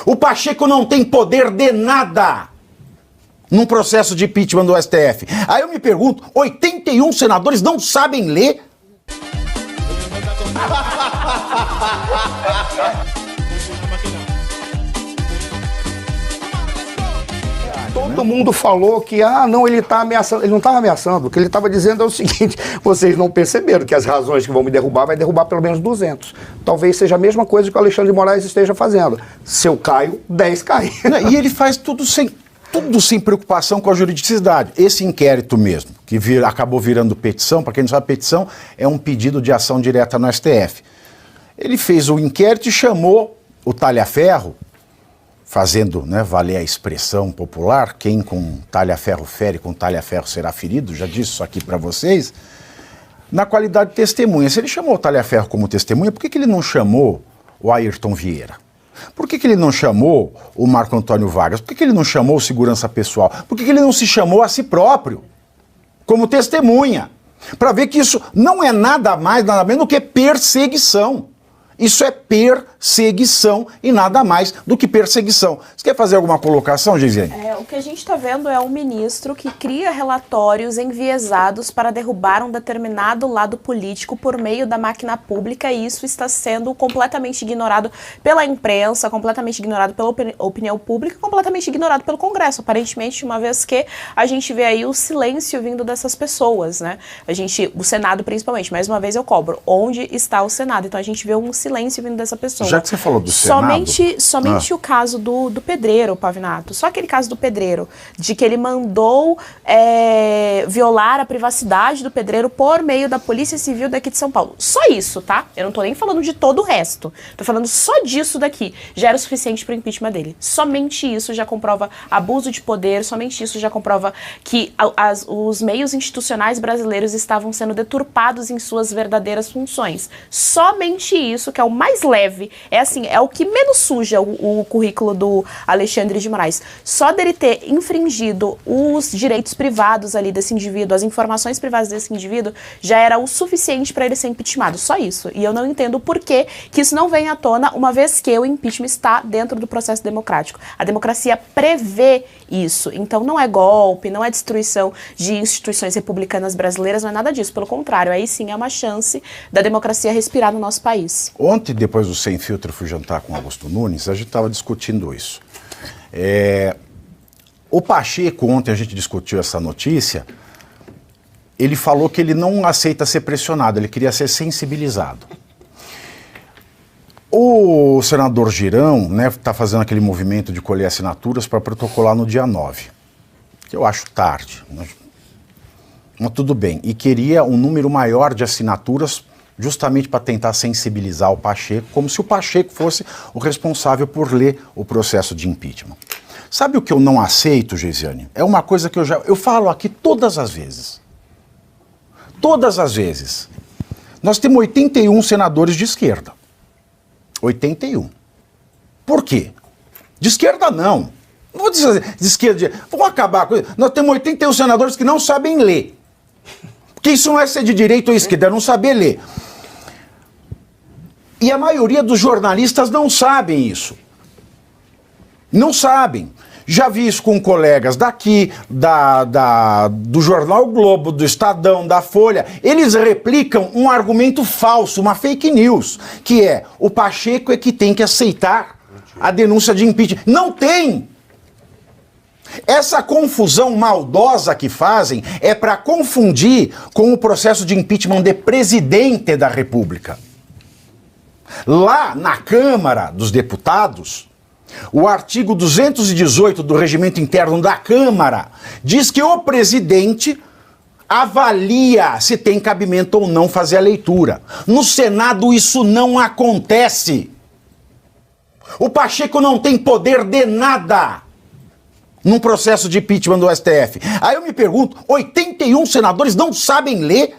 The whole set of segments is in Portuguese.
O Pacheco não tem poder de nada num processo de impeachment do STF. Aí eu me pergunto, 81 senadores não sabem ler? Todo mundo falou que, não, ele tá ameaçando. Ele não estava ameaçando. O que ele estava dizendo é o seguinte: vocês não perceberam que as razões que vão me derrubar vai derrubar pelo menos 200. Talvez seja a mesma coisa que o Alexandre de Moraes esteja fazendo. Se eu caio, 10 caem. E ele faz tudo sem preocupação com a juridicidade. Esse inquérito mesmo, que acabou virando petição, para quem não sabe, petição é um pedido de ação direta no STF. Ele fez o inquérito e chamou o talha-ferro, fazendo, né, valer a expressão popular, quem com talha-ferro fere, com talha-ferro será ferido, já disse isso aqui para vocês, na qualidade de testemunha. Se ele chamou o talha-ferro como testemunha, por que ele não chamou o Ayrton Vieira? Por que ele não chamou o Marco Antônio Vargas? Por que ele não chamou o segurança pessoal? Por que ele não se chamou a si próprio como testemunha? Para ver que isso não é nada mais, nada menos do que perseguição. Isso é perseguição e nada mais do que perseguição. Você quer fazer alguma colocação, Geisiane? O que a gente está vendo é um ministro que cria relatórios enviesados para derrubar um determinado lado político por meio da máquina pública, e isso está sendo completamente ignorado pela imprensa, completamente ignorado pela opinião pública, completamente ignorado pelo Congresso, aparentemente, uma vez que a gente vê aí o silêncio vindo dessas pessoas, né? O Senado principalmente, mais uma vez eu cobro, onde está o Senado? Então a gente vê um silêncio vindo dessa pessoa. Já que você falou do Senado... Somente o caso do Pedreiro, Pavinato. Só aquele caso do Pedreiro, de que ele mandou violar a privacidade do Pedreiro por meio da Polícia Civil daqui de São Paulo. Só isso, tá? Eu não tô nem falando de todo o resto. Tô falando só disso daqui. Já era o suficiente pro impeachment dele. Somente isso já comprova abuso de poder, somente isso já comprova que os meios institucionais brasileiros estavam sendo deturpados em suas verdadeiras funções. Somente isso, que é o mais leve, é o que menos suja o currículo do Alexandre de Moraes. Só dele ter infringido os direitos privados ali desse indivíduo, as informações privadas desse indivíduo, já era o suficiente para ele ser impeachmentado. Só isso. E eu não entendo por que isso não vem à tona, uma vez que o impeachment está dentro do processo democrático. A democracia prevê isso. Então não é golpe, não é destruição de instituições republicanas brasileiras, não é nada disso. Pelo contrário, aí sim é uma chance da democracia respirar no nosso país. Ontem, depois do Sem Filtro, eu fui jantar com o Augusto Nunes, a gente estava discutindo isso. O Pacheco, ontem a gente discutiu essa notícia, ele falou que ele não aceita ser pressionado, ele queria ser sensibilizado. O senador Girão, né, está fazendo aquele movimento de colher assinaturas para protocolar no dia 9, que eu acho tarde, mas tudo bem, e queria um número maior de assinaturas justamente para tentar sensibilizar o Pacheco, como se o Pacheco fosse o responsável por ler o processo de impeachment. Sabe o que eu não aceito, Geisiane? É uma coisa que eu falo aqui todas as vezes. Todas as vezes. Nós temos 81 senadores de esquerda. 81. Por quê? De esquerda não. Não vou dizer de esquerda. Vamos acabar com isso. Nós temos 81 senadores que não sabem ler. Porque isso não é ser de direita ou esquerda, é não saber ler. E a maioria dos jornalistas não sabem isso. Não sabem. Já vi isso com colegas daqui, do Jornal Globo, do Estadão, da Folha. Eles replicam um argumento falso, uma fake news, que é o Pacheco é que tem que aceitar a denúncia de impeachment. Não tem! Essa confusão maldosa que fazem é para confundir com o processo de impeachment de presidente da República. Lá na Câmara dos Deputados, o artigo 218 do Regimento Interno da Câmara diz que o presidente avalia se tem cabimento ou não fazer a leitura. No Senado isso não acontece. O Pacheco não tem poder de nada num processo de impeachment do STF. Aí eu me pergunto, 81 senadores não sabem ler?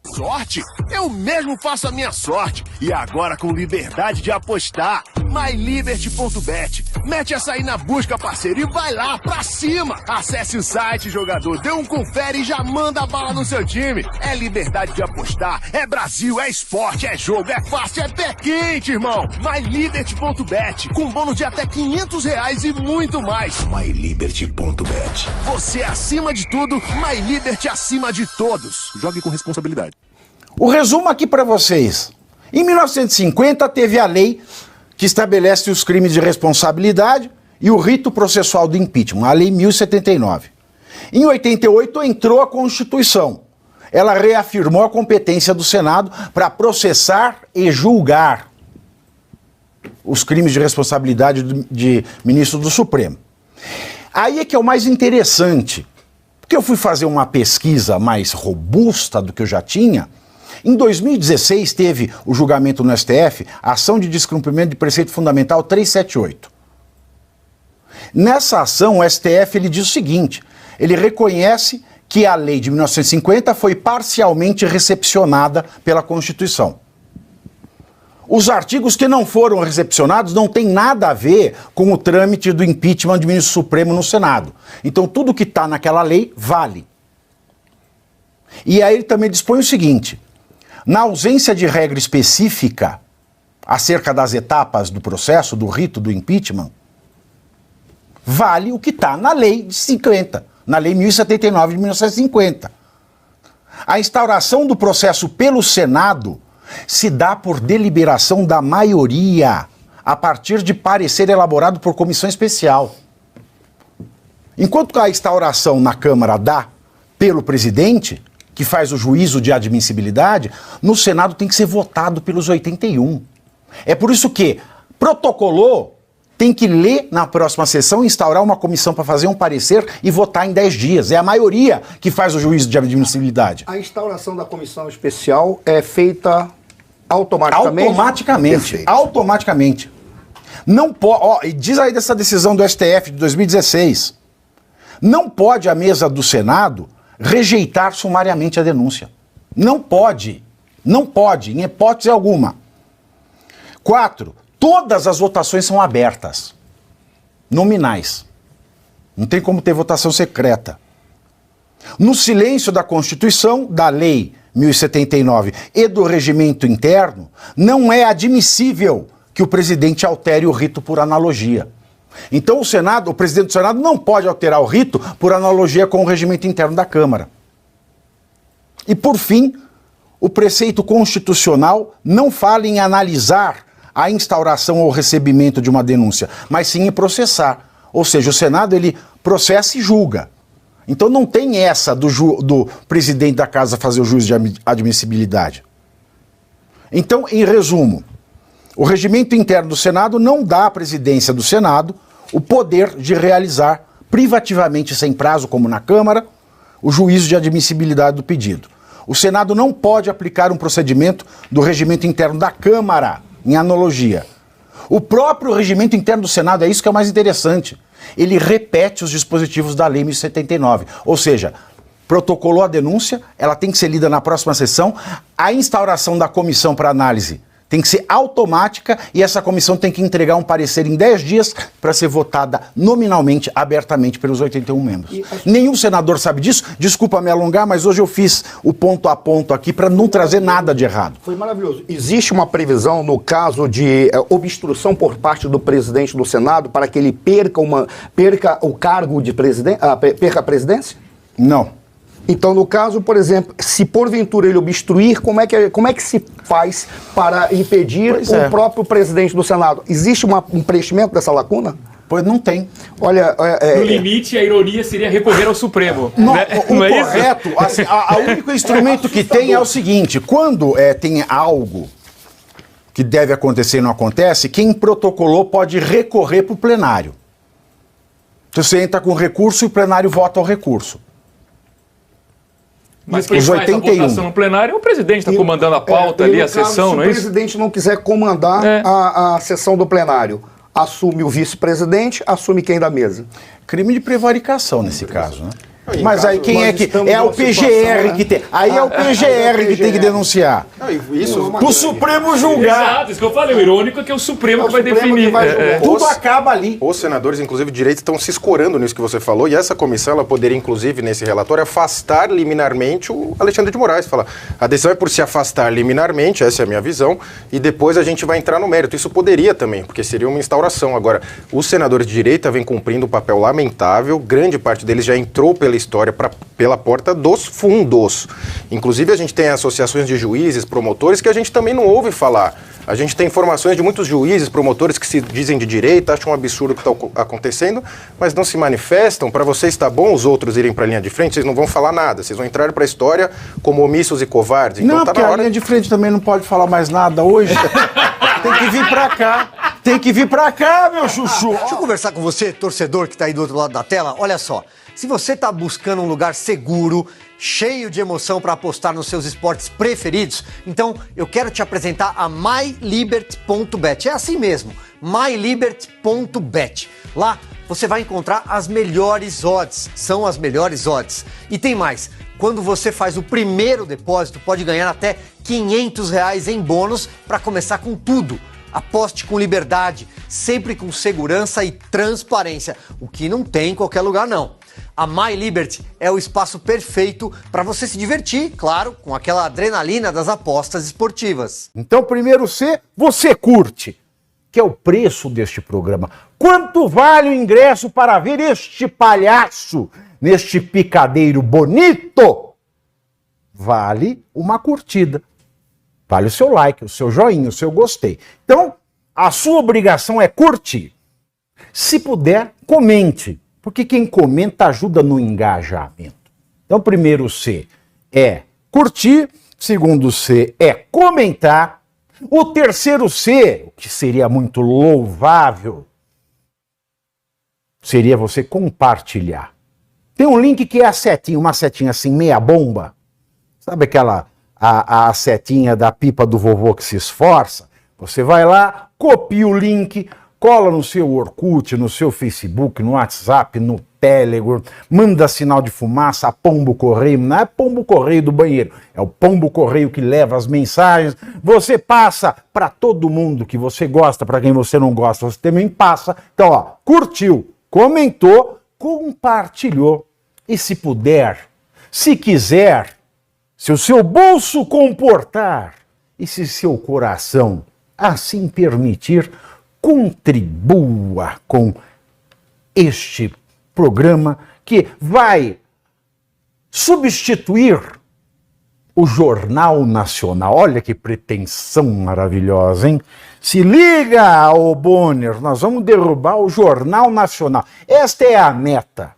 Sorte? Eu mesmo faço a minha sorte. E agora com liberdade de apostar. MyLiberty.bet. Mete essa aí na busca, parceiro, e vai lá pra cima. Acesse o site, jogador, dê um confere e já manda a bala no seu time. É liberdade de apostar, é Brasil, é esporte, é jogo, é fácil, é pé quente, irmão. MyLiberty.bet, com bônus de até R$500 e muito mais. MyLiberty.bet. Você acima de tudo, MyLiberty acima de todos. Jogue com responsabilidade. O resumo aqui para vocês. Em 1950 teve a lei que estabelece os crimes de responsabilidade e o rito processual do impeachment, a Lei 1079. Em 88 entrou a Constituição. Ela reafirmou a competência do Senado para processar e julgar os crimes de responsabilidade de ministro do Supremo. Aí é que é o mais interessante, porque eu fui fazer uma pesquisa mais robusta do que eu já tinha. Em 2016 teve o julgamento no STF, a ação de descumprimento de preceito fundamental 378. Nessa ação, o STF ele diz o seguinte, ele reconhece que a lei de 1950 foi parcialmente recepcionada pela Constituição. Os artigos que não foram recepcionados não têm nada a ver com o trâmite do impeachment de ministro supremo no Senado. Então tudo que está naquela lei vale. E aí ele também dispõe o seguinte, na ausência de regra específica acerca das etapas do processo, do rito do impeachment, vale o que está na lei de 50, na lei 1079 de 1950. A instauração do processo pelo Senado se dá por deliberação da maioria, a partir de parecer elaborado por comissão especial. Enquanto a instauração na Câmara dá pelo presidente, que faz o juízo de admissibilidade, no Senado tem que ser votado pelos 81. É por isso que protocolou, tem que ler na próxima sessão, instaurar uma comissão para fazer um parecer e votar em 10 dias. É a maioria que faz o juízo de admissibilidade. A instauração da comissão especial é feita automaticamente? Automaticamente. Perfeito. Automaticamente. Não pode. Diz aí dessa decisão do STF de 2016. Não pode a mesa do Senado rejeitar sumariamente a denúncia. Não pode. Não pode, em hipótese alguma. 4. Todas as votações são abertas. Nominais. Não tem como ter votação secreta. No silêncio da Constituição, da Lei 1079 e do regimento interno, não é admissível que o presidente altere o rito por analogia. Então o presidente do Senado não pode alterar o rito por analogia com o regimento interno da Câmara. E por fim, o preceito constitucional não fala em analisar a instauração ou recebimento de uma denúncia, mas sim em processar. Ou seja, o Senado ele processa e julga. Então não tem essa do presidente da casa fazer o juízo de admissibilidade. Então, em resumo, o regimento interno do Senado não dá à presidência do Senado o poder de realizar privativamente, sem prazo, como na Câmara, o juízo de admissibilidade do pedido. O Senado não pode aplicar um procedimento do regimento interno da Câmara, em analogia. O próprio regimento interno do Senado, é isso que é o mais interessante, ele repete os dispositivos da Lei 1079. Ou seja, protocolou a denúncia, ela tem que ser lida na próxima sessão, a instauração da comissão para análise tem que ser automática e essa comissão tem que entregar um parecer em 10 dias para ser votada nominalmente, abertamente pelos 81 membros. Nenhum senador sabe disso. Desculpa me alongar, mas hoje eu fiz o ponto a ponto aqui para não trazer nada de errado. Foi maravilhoso. Existe uma previsão no caso de obstrução por parte do presidente do Senado para que ele perca o cargo de presidente, perca a presidência? Não. Então, no caso, por exemplo, se porventura ele obstruir, como é que se faz para impedir o próprio presidente do Senado? Existe um preenchimento dessa lacuna? Pois não tem. Olha, no limite, a ironia seria recorrer ao Supremo. Não, né? O não é correto, assim, o único instrumento que tem é o seguinte, quando tem algo que deve acontecer e não acontece, quem protocolou pode recorrer para o plenário. Então, você entra com recurso e o plenário vota o recurso. Mas quem faz a votação no plenário é o presidente, está comandando a pauta ali, a sessão, não é isso? Se o presidente não quiser comandar a sessão do plenário, assume o vice-presidente, assume quem da mesa? Crime de prevaricação nesse caso, né? Mas aí quem é que... É o PGR que tem. Aí é o PGR que tem que denunciar. O Supremo julgar. Exato, isso que eu falei. O irônico é que é o Supremo que vai definir. Tudo acaba ali. Os senadores, inclusive de direita, estão se escorando nisso que você falou, e essa comissão ela poderia, inclusive, nesse relatório, afastar liminarmente o Alexandre de Moraes. Fala, a decisão é por se afastar liminarmente, essa é a minha visão, e depois a gente vai entrar no mérito. Isso poderia também, porque seria uma instauração. Agora, os senadores de direita vêm cumprindo um papel lamentável, grande parte deles já entrou pela história pela porta dos fundos. Inclusive, a gente tem associações de juízes, promotores, que a gente também não ouve falar. A gente tem informações de muitos juízes, promotores que se dizem de direita, acham um absurdo o que está acontecendo, mas não se manifestam. Para vocês está bom os outros irem para a linha de frente, vocês não vão falar nada, vocês vão entrar para a história como omissos e covardes. Então, não, tá porque na hora... a linha de frente também não pode falar mais nada hoje. Tem que vir para cá. Tem que vir para cá, meu chuchu. Deixa eu conversar com você, torcedor que está aí do outro lado da tela. Olha só, se você está buscando um lugar seguro, cheio de emoção para apostar nos seus esportes preferidos, então eu quero te apresentar a MyLiberty.bet. É assim mesmo, MyLiberty.bet. Lá você vai encontrar as melhores odds, são as melhores odds. E tem mais, quando você faz o primeiro depósito, pode ganhar até R$500 em bônus para começar com tudo. Aposte com liberdade, sempre com segurança e transparência, o que não tem em qualquer lugar não. A MyLiberty é o espaço perfeito para você se divertir, claro, com aquela adrenalina das apostas esportivas. Então, primeiro C, você curte, que é o preço deste programa. Quanto vale o ingresso para ver este palhaço neste picadeiro bonito? Vale uma curtida. Vale o seu like, o seu joinha, o seu gostei. Então, a sua obrigação é curtir. Se puder, comente. Porque quem comenta ajuda no engajamento. Então, primeiro C é curtir. Segundo C é comentar. O terceiro C, o que seria muito louvável, seria você compartilhar. Tem um link que é a setinha, uma setinha assim, meia bomba. Sabe aquela... A setinha da pipa do vovô que se esforça, você vai lá, copia o link, cola no seu Orkut, no seu Facebook, no WhatsApp, no Telegram, manda sinal de fumaça, pombo correio, não é pombo correio do banheiro, é o pombo correio que leva as mensagens, você passa para todo mundo que você gosta, para quem você não gosta, você também passa. Então, ó, curtiu, comentou, compartilhou, e se puder, se quiser, se o seu bolso comportar e se seu coração assim permitir, contribua com este programa que vai substituir o Jornal Nacional. Olha que pretensão maravilhosa, hein? Se liga, ô Bonner, nós vamos derrubar o Jornal Nacional. Esta é a meta.